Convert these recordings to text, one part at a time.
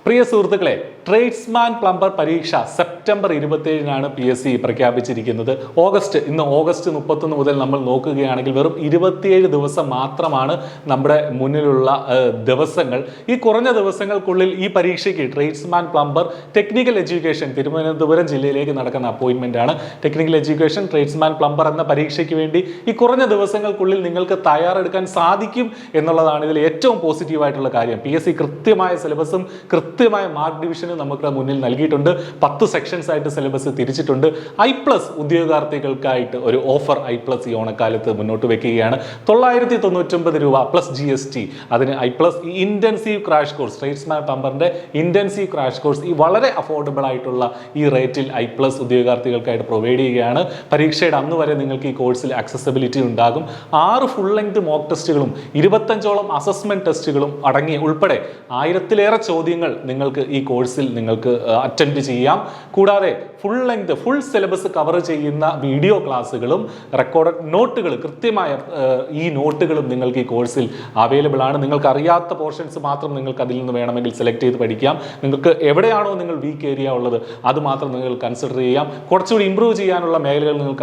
പ്രിയ സുഹൃത്തുക്കളെ, tradesman plumber പരീക്ഷ September 27-നാണ് PSC പ്രഖ്യാപിച്ചിരിക്കുന്നത്. ഇന്ന് ഓഗസ്റ്റ് 31 മുതൽ നമ്മൾ നോക്കുകയാണെങ്കിൽ വെറും 27 ദിവസം മാത്രമാണ് നമ്മുടെ മുന്നിലുള്ള ദിവസങ്ങൾ. ഈ കുറഞ്ഞ ദിവസങ്ങൾക്കുള്ളിൽ ഈ പരീക്ഷയ്ക്ക് tradesman plumber technical education Thiruvananthapuram ജില്ലയിലേക്ക് നടക്കുന്ന അപ്പോയിൻമെന്റ് ആണ്. ടെക്നിക്കൽ എഡ്യൂക്കേഷൻ ട്രേഡ്സ്മാൻ പ്ലംബർ എന്ന പരീക്ഷയ്ക്ക് വേണ്ടി ഈ കുറഞ്ഞ ദിവസങ്ങൾക്കുള്ളിൽ നിങ്ങൾക്ക് തയ്യാറെടുക്കാൻ സാധിക്കും എന്നുള്ളതാണ് ഇതിൽ ഏറ്റവും പോസിറ്റീവായിട്ടുള്ള കാര്യം. PSC കൃത്യമായ സിലബസും കൃത്യമായ മാർക്ക് ഡിവിഷനും നമുക്ക് മുന്നിൽ നൽകിയിട്ടുണ്ട്. 10 സെക്ഷൻസ് ആയിട്ട് സിലബസ് തിരിച്ചിട്ടുണ്ട്. iPlus ഉദ്യോഗാർത്ഥികൾക്കായിട്ട് ഒരു ഓഫർ iPlus ഈ ഓണക്കാലത്ത് മുന്നോട്ട് വെക്കുകയാണ്. 999 രൂപ പ്ലസ് GST. അതിന് iPlus intensive crash course, tradesman പ്ലംബറിന്റെ ഇന്റൻസീവ് ക്രാഷ് കോഴ്സ് ഈ വളരെ അഫോർഡബിൾ ആയിട്ടുള്ള ഈ റേറ്റിൽ iPlus ഉദ്യോഗാർത്ഥികൾക്കായിട്ട് പ്രൊവൈഡ് ചെയ്യുകയാണ്. പരീക്ഷയുടെ അന്ന് വരെ നിങ്ങൾക്ക് ഈ കോഴ്സിൽ ആക്സസിബിലിറ്റി ഉണ്ടാകും. 6 ഫുൾ ലെങ്ത് മോക്ക് ടെസ്റ്റുകളും 25ഓളം അസസ്മെന്റ് ടെസ്റ്റുകളും അടങ്ങി ഉൾപ്പെടെ 1000-ലേറെ ചോദ്യങ്ങൾ നിങ്ങൾക്ക് ഈ കോഴ്സിൽ നിങ്ങൾക്ക് അറ്റൻഡ് ചെയ്യാം. കൂടാതെ ഫുൾ സിലബസ് കവർ ചെയ്യുന്ന വീഡിയോ ക്ലാസ്സുകളും റെക്കോർഡഡ് നോട്ടുകൾ, കൃത്യമായ ഈ നോട്ടുകളും നിങ്ങൾക്ക് ഈ കോഴ്സിൽ അവൈലബിൾ ആണ്. നിങ്ങൾക്ക് അറിയാത്ത പോർഷൻസ് മാത്രം നിങ്ങൾക്ക് അതിൽ നിന്ന് വേണമെങ്കിൽ സെലക്ട് ചെയ്ത് പഠിക്കാം. നിങ്ങൾക്ക് എവിടെയാണോ നിങ്ങൾ വീക്ക് ഏരിയ ഉള്ളത് അത് മാത്രം നിങ്ങൾ കൺസിഡർ ചെയ്യാം. കുറച്ചുകൂടി ഇംപ്രൂവ് ചെയ്യാനുള്ള മേഖലകൾ നിങ്ങൾ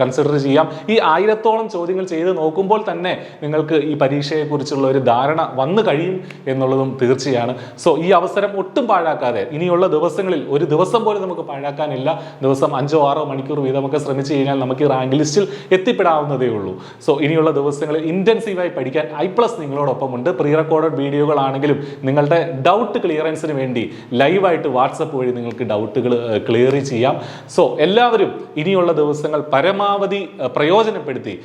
കൺസിഡർ ചെയ്യാം. ഈ 1000ഓളം ചോദ്യങ്ങൾ ചെയ്ത് നോക്കുമ്പോൾ തന്നെ നിങ്ങൾക്ക് ഈ പരീക്ഷയെക്കുറിച്ചുള്ള ഒരു ധാരണ വന്നു കഴിയും എന്നുള്ളതും തീർച്ചയാണ്. സോ ഈ അവസരം ഒട്ടും പാഴാക്കാതെ ഇനിയുള്ള ദിവസങ്ങളിൽ ഒരു ദിവസം പോലും നമുക്ക് പാഴാക്കാനില്ല. ദിവസം 5-6 മണിക്കൂർ വീതമൊക്കെ ശ്രമിച്ചു കഴിഞ്ഞാൽ നമുക്ക് ഈ റാങ്ക് ലിസ്റ്റിൽ എത്തിപ്പെടാവുന്നതേ ഉള്ളൂ. സോ ഇനിയുള്ള ദിവസങ്ങളിൽ ഇന്റൻസീവായി പഠിക്കാൻ iPlus നിങ്ങളോടൊപ്പം ഉണ്ട്. പ്രീ റെക്കോർഡഡ് വീഡിയോകളാണെങ്കിലും നിങ്ങളുടെ ഡൗട്ട് ക്ലിയറൻസിന് വേണ്ടി ലൈവായിട്ട് വാട്സപ്പ് വഴി നിങ്ങൾക്ക് ഡൗട്ടുകൾ ക്ലിയർ ചെയ്യാം. സോ എല്ലാവരും ഇനിയുള്ള ദിവസങ്ങൾ പരമാവധി പ്രയോജനപ്പെടുത്തി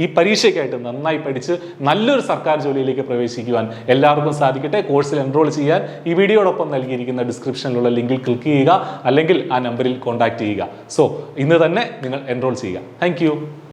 ഈ പരീക്ഷയ്ക്കായിട്ട് നന്നായി പഠിച്ച് നല്ലൊരു സർക്കാർ ജോലിയിലേക്ക് പ്രവേശിക്കുവാൻ എല്ലാവർക്കും സാധിക്കട്ടെ. കോഴ്സിൽ എൻറോൾ ചെയ്യാൻ ഈ വീഡിയോടൊപ്പം നൽകിയിരിക്കുന്ന ഡിസ്ക്രിപ്ഷനിലുള്ള ലിങ്കിൽ ക്ലിക്ക് ചെയ്യുക, അല്ലെങ്കിൽ ആ നമ്പറിൽ കോൺടാക്ട് ചെയ്യുക. സോ ഇന്ന് തന്നെ നിങ്ങൾ എൻറോൾ ചെയ്യുക. താങ്ക്